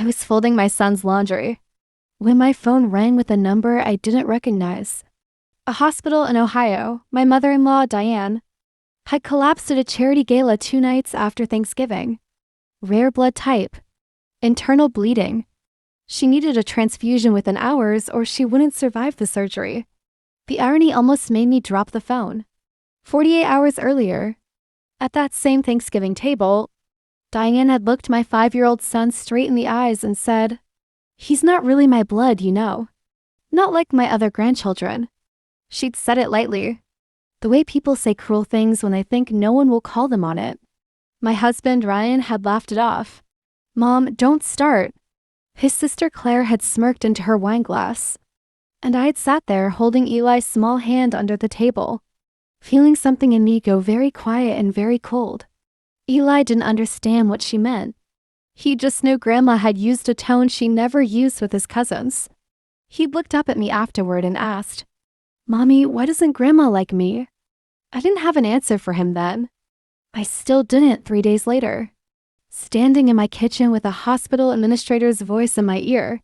I was folding my son's laundry when my phone rang with a number I didn't recognize. A hospital in Ohio, my mother-in-law, Diane, had collapsed at a charity gala 2 nights after Thanksgiving. Rare blood type. Internal bleeding. She needed a transfusion within hours or she wouldn't survive the surgery. The irony almost made me drop the phone. 48 hours earlier, at that same Thanksgiving table, Diane had looked my 5-year-old son straight in the eyes and said, "He's not really my blood, you know. Not like my other grandchildren." She'd said it lightly, the way people say cruel things when they think no one will call them on it. My husband, Ryan, had laughed it off. "Mom, don't start." His sister Claire had smirked into her wine glass, and I had sat there holding Eli's small hand under the table, feeling something in me go very quiet and very cold. Eli didn't understand what she meant. He just knew Grandma had used a tone she never used with his cousins. He looked up at me afterward and asked, "Mommy, why doesn't Grandma like me?" I didn't have an answer for him then. I still didn't 3 days later. Standing in my kitchen with a hospital administrator's voice in my ear,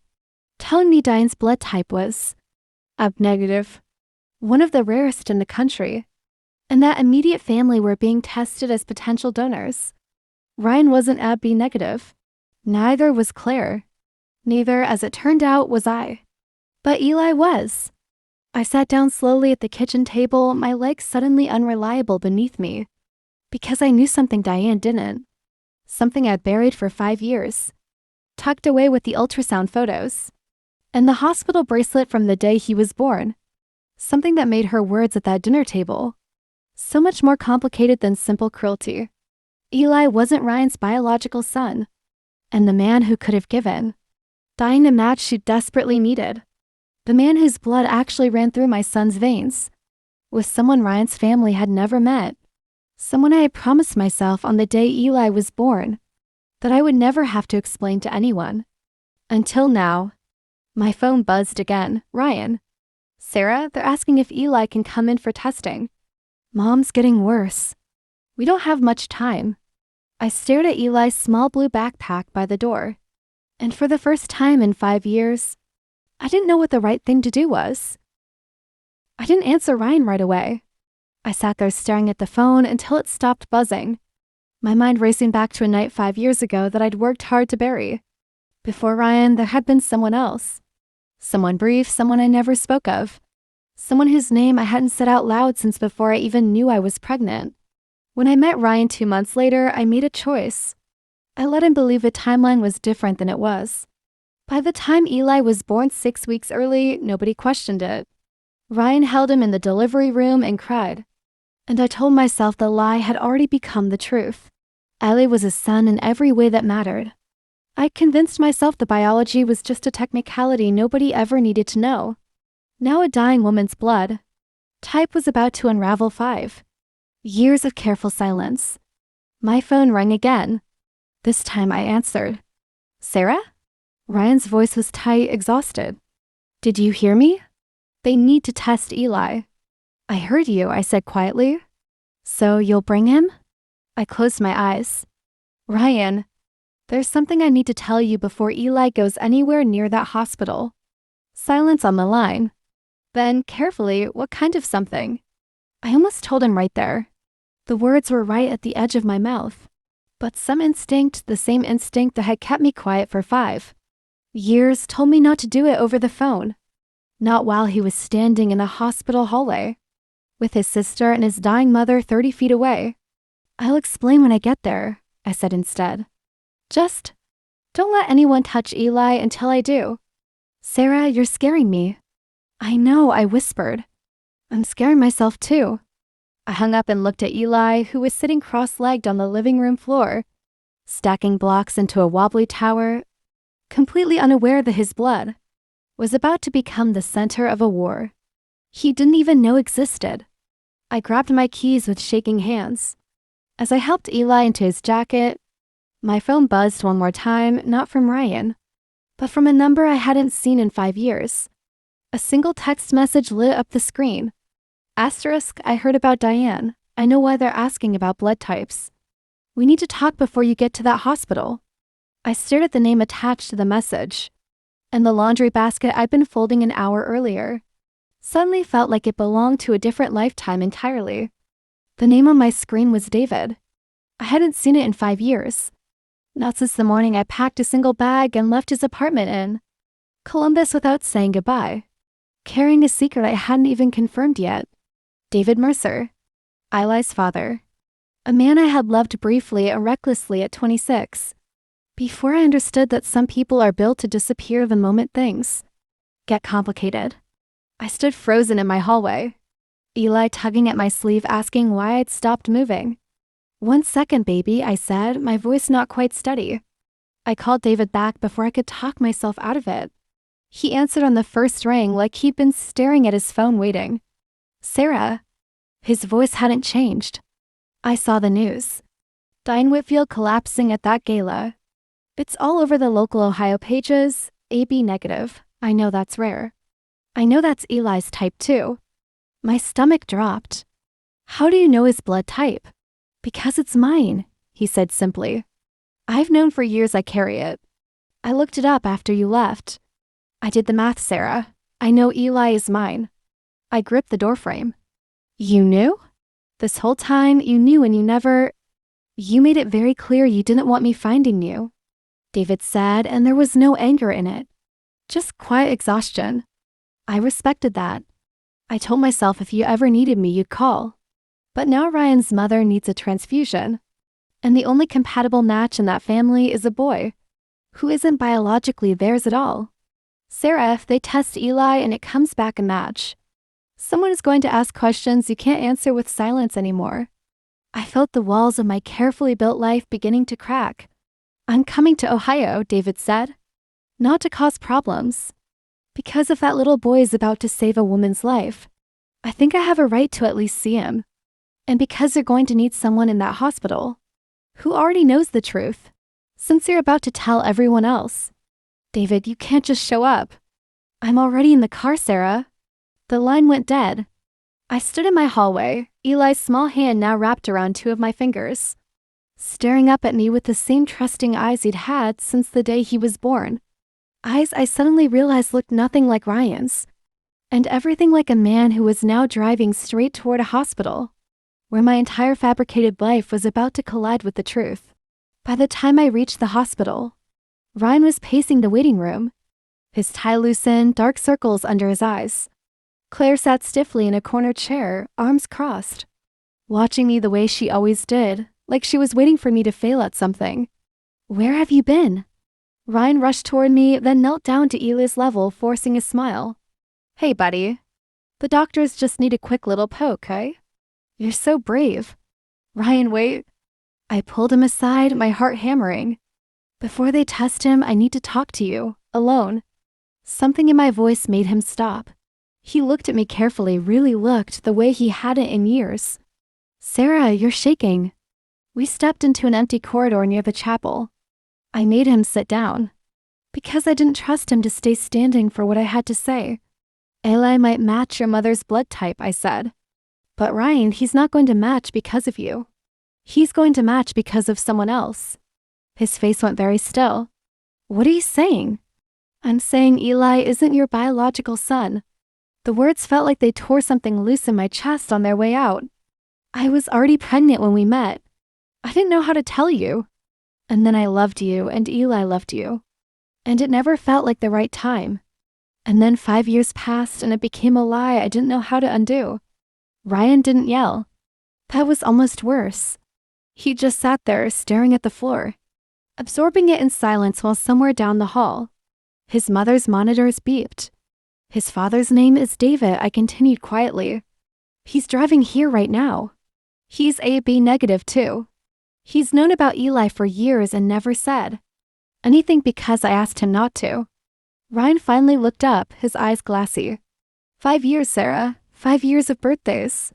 telling me Diane's blood type was AB negative, one of the rarest in the country, and that immediate family were being tested as potential donors. Ryan wasn't AB negative. Neither was Claire. Neither, as it turned out, was I. But Eli was. I sat down slowly at the kitchen table, my legs suddenly unreliable beneath me, because I knew something Diane didn't. Something I'd buried for 5 years, tucked away with the ultrasound photos, and the hospital bracelet from the day he was born. Something that made her words at that dinner table so much more complicated than simple cruelty. Eli wasn't Ryan's biological son, and the man who could have given Diane a match she desperately needed. The man whose blood actually ran through my son's veins was someone Ryan's family had never met. Someone I had promised myself on the day Eli was born that I would never have to explain to anyone. Until now. My phone buzzed again. "Ryan. Sarah, they're asking if Eli can come in for testing. Mom's getting worse. We don't have much time." I stared at Eli's small blue backpack by the door, and for the first time in 5 years, I didn't know what the right thing to do was. I didn't answer Ryan right away. I sat there staring at the phone until it stopped buzzing, my mind racing back to a night 5 years ago that I'd worked hard to bury. Before Ryan, there had been someone else. Someone brief, someone I never spoke of. Someone whose name I hadn't said out loud since before I even knew I was pregnant. When I met Ryan 2 months later, I made a choice. I let him believe the timeline was different than it was. By the time Eli was born 6 weeks early, nobody questioned it. Ryan held him in the delivery room and cried. And I told myself the lie had already become the truth. Eli was his son in every way that mattered. I convinced myself the biology was just a technicality nobody ever needed to know. Now a dying woman's blood type was about to unravel 5 years of careful silence. My phone rang again. This time I answered. "Sarah?" Ryan's voice was tight, exhausted. "Did you hear me? They need to test Eli." "I heard you," I said quietly. "So you'll bring him?" I closed my eyes. "Ryan, there's something I need to tell you before Eli goes anywhere near that hospital." Silence on the line. Then, carefully, what kind of something? I almost told him right there. The words were right at the edge of my mouth. But some instinct, the same instinct that had kept me quiet for 5 years, told me not to do it over the phone. Not while he was standing in the hospital hallway, with his sister and his dying mother 30 feet away. "I'll explain when I get there," I said instead. "Just don't let anyone touch Eli until I do." "Sarah, you're scaring me." "I know," I whispered. "I'm scaring myself too." I hung up and looked at Eli, who was sitting cross-legged on the living room floor, stacking blocks into a wobbly tower, completely unaware that his blood was about to become the center of a war he didn't even know existed. I grabbed my keys with shaking hands. As I helped Eli into his jacket, my phone buzzed one more time, not from Ryan, but from a number I hadn't seen in 5 years. A single text message lit up the screen. Asterisk, I heard about Diane. I know why they're asking about blood types. We need to talk before you get to that hospital. I stared at the name attached to the message, and the laundry basket I'd been folding an hour earlier suddenly felt like it belonged to a different lifetime entirely. The name on my screen was David. I hadn't seen it in 5 years. Not since the morning I packed a single bag and left his apartment in Columbus without saying goodbye, carrying a secret I hadn't even confirmed yet. David Mercer, Eli's father. A man I had loved briefly and recklessly at 26. Before I understood that some people are built to disappear the moment things get complicated. I stood frozen in my hallway, Eli tugging at my sleeve asking why I'd stopped moving. "1 second, baby," I said, my voice not quite steady. I called David back before I could talk myself out of it. He answered on the first ring like he'd been staring at his phone waiting. "Sarah." His voice hadn't changed. "I saw the news. Diane Whitfield collapsing at that gala. It's all over the local Ohio pages, AB negative. I know that's rare. I know that's Eli's type too." My stomach dropped. "How do you know his blood type?" "Because it's mine," he said simply. "I've known for years I carry it. I looked it up after you left. I did the math, Sarah. I know Eli is mine." I gripped the doorframe. "You knew? This whole time you knew and you never... You made it very clear you didn't want me finding you," David said, and there was no anger in it. Just quiet exhaustion. I respected that. I told myself if you ever needed me, you'd call. But now Ryan's mother needs a transfusion. And the only compatible match in that family is a boy, who isn't biologically theirs at all. Sarah, if they test Eli and it comes back a match, someone is going to ask questions you can't answer with silence anymore. I felt the walls of my carefully built life beginning to crack. "I'm coming to Ohio," David said. "Not to cause problems. Because if that little boy is about to save a woman's life, I think I have a right to at least see him. And because you're going to need someone in that hospital who already knows the truth, since you're about to tell everyone else. David, you can't just show up." "I'm already in the car, Sarah." The line went dead. I stood in my hallway, Eli's small hand now wrapped around 2 of my fingers, staring up at me with the same trusting eyes he'd had since the day he was born. Eyes I suddenly realized looked nothing like Ryan's, and everything like a man who was now driving straight toward a hospital, where my entire fabricated life was about to collide with the truth. By the time I reached the hospital, Ryan was pacing the waiting room, his tie loosened, dark circles under his eyes. Claire sat stiffly in a corner chair, arms crossed, watching me the way she always did, like she was waiting for me to fail at something. "Where have you been?" Ryan rushed toward me, then knelt down to Eli's level, forcing a smile. "Hey, buddy. The doctors just need a quick little poke, eh? You're so brave." "Ryan, wait." I pulled him aside, my heart hammering. "Before they test him, I need to talk to you, alone." Something in my voice made him stop. He looked at me carefully, really looked the way he hadn't in years. "Sarah, you're shaking." We stepped into an empty corridor near the chapel. I made him sit down, because I didn't trust him to stay standing for what I had to say. "Eli might match your mother's blood type," I said. "But Ryan, he's not going to match because of you. He's going to match because of someone else." His face went very still. "What are you saying?" "I'm saying Eli isn't your biological son." The words felt like they tore something loose in my chest on their way out. "I was already pregnant when we met. I didn't know how to tell you. And then I loved you, and Eli loved you. And it never felt like the right time. And then 5 years passed, and it became a lie I didn't know how to undo." Ryan didn't yell. That was almost worse. He just sat there, staring at the floor, absorbing it in silence while somewhere down the hall, his mother's monitors beeped. "His father's name is David," I continued quietly. "He's driving here right now. He's AB negative too. He's known about Eli for years and never said anything because I asked him not to." Ryan finally looked up, his eyes glassy. 5 years, Sarah. 5 years of birthdays.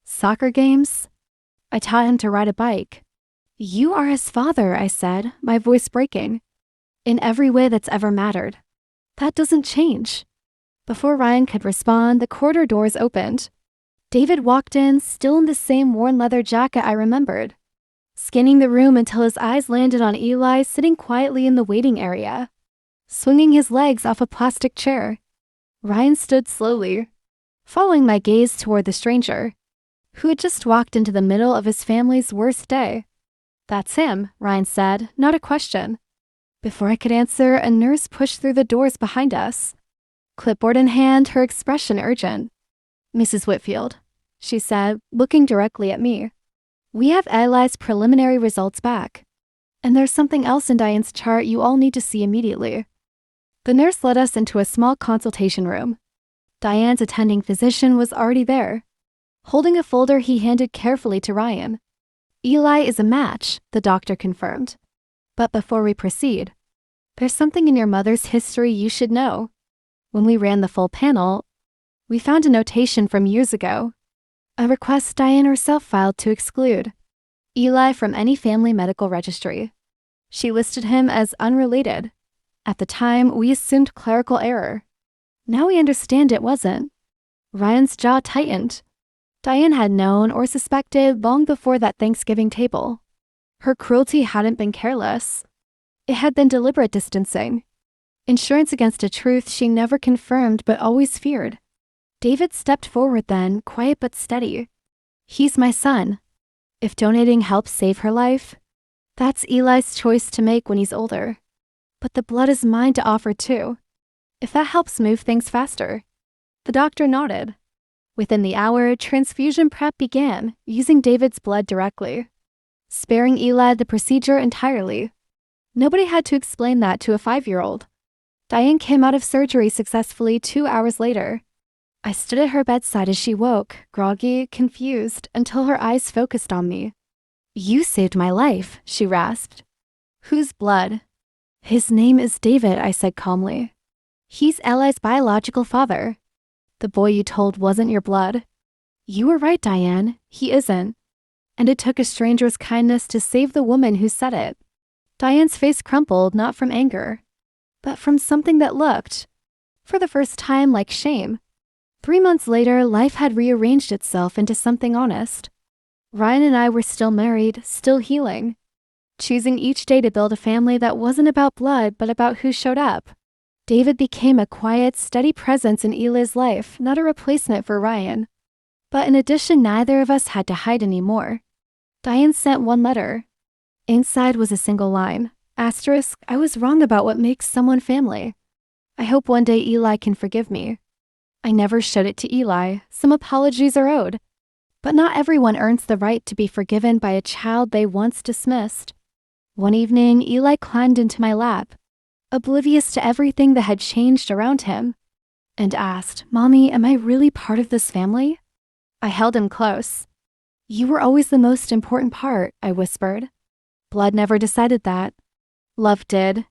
Soccer games. I taught him to ride a bike. "You are his father," I said, my voice breaking. "In every way that's ever mattered. That doesn't change." Before Ryan could respond, the corridor doors opened. David walked in, still in the same worn leather jacket I remembered. scanning the room until his eyes landed on Eli sitting quietly in the waiting area, swinging his legs off a plastic chair. Ryan stood slowly, following my gaze toward the stranger, who had just walked into the middle of his family's worst day. "That's him," Ryan said, not a question. Before I could answer, a nurse pushed through the doors behind us, clipboard in hand, her expression urgent. "Mrs. Whitfield," she said, looking directly at me. "We have Eli's preliminary results back, and there's something else in Diane's chart you all need to see immediately." The nurse led us into a small consultation room. Diane's attending physician was already there, holding a folder he handed carefully to Ryan. "Eli is a match," the doctor confirmed. "But before we proceed, there's something in your mother's history you should know." When we ran the full panel, we found a notation from years ago, a request Diane herself filed to exclude Eli from any family medical registry. She listed him as unrelated. At the time, we assumed clerical error. Now we understand it wasn't. Ryan's jaw tightened. Diane had known or suspected long before that Thanksgiving table. Her cruelty hadn't been careless. It had been deliberate distancing. Insurance against a truth she never confirmed but always feared. David stepped forward then, quiet but steady. "He's my son. If donating helps save her life, that's Eli's choice to make when he's older. But the blood is mine to offer too, if that helps move things faster." The doctor nodded. Within the hour, transfusion prep began, using David's blood directly, sparing Eli the procedure entirely. Nobody had to explain that to a 5-year-old. Diane came out of surgery successfully 2 hours later. I stood at her bedside as she woke, groggy, confused, until her eyes focused on me. "You saved my life," she rasped. "Whose blood?" "His name is David," I said calmly. "He's Eli's biological father. The boy you told wasn't your blood." "You were right, Diane. He isn't. And it took a stranger's kindness to save the woman who said it." Diane's face crumpled, not from anger, but from something that looked, for the first time, like shame. 3 months later, life had rearranged itself into something honest. Ryan and I were still married, still healing, choosing each day to build a family that wasn't about blood, but about who showed up. David became a quiet, steady presence in Eli's life, not a replacement for Ryan. But in addition, neither of us had to hide anymore. Diane sent one letter. Inside was a single line. Asterisk, I was wrong about what makes someone family. I hope one day Eli can forgive me. I never showed it to Eli. Some apologies are owed. But not everyone earns the right to be forgiven by a child they once dismissed. One evening, Eli climbed into my lap, oblivious to everything that had changed around him, and asked, "Mommy, am I really part of this family?" I held him close. "You were always the most important part," I whispered. "Blood never decided that. Love did.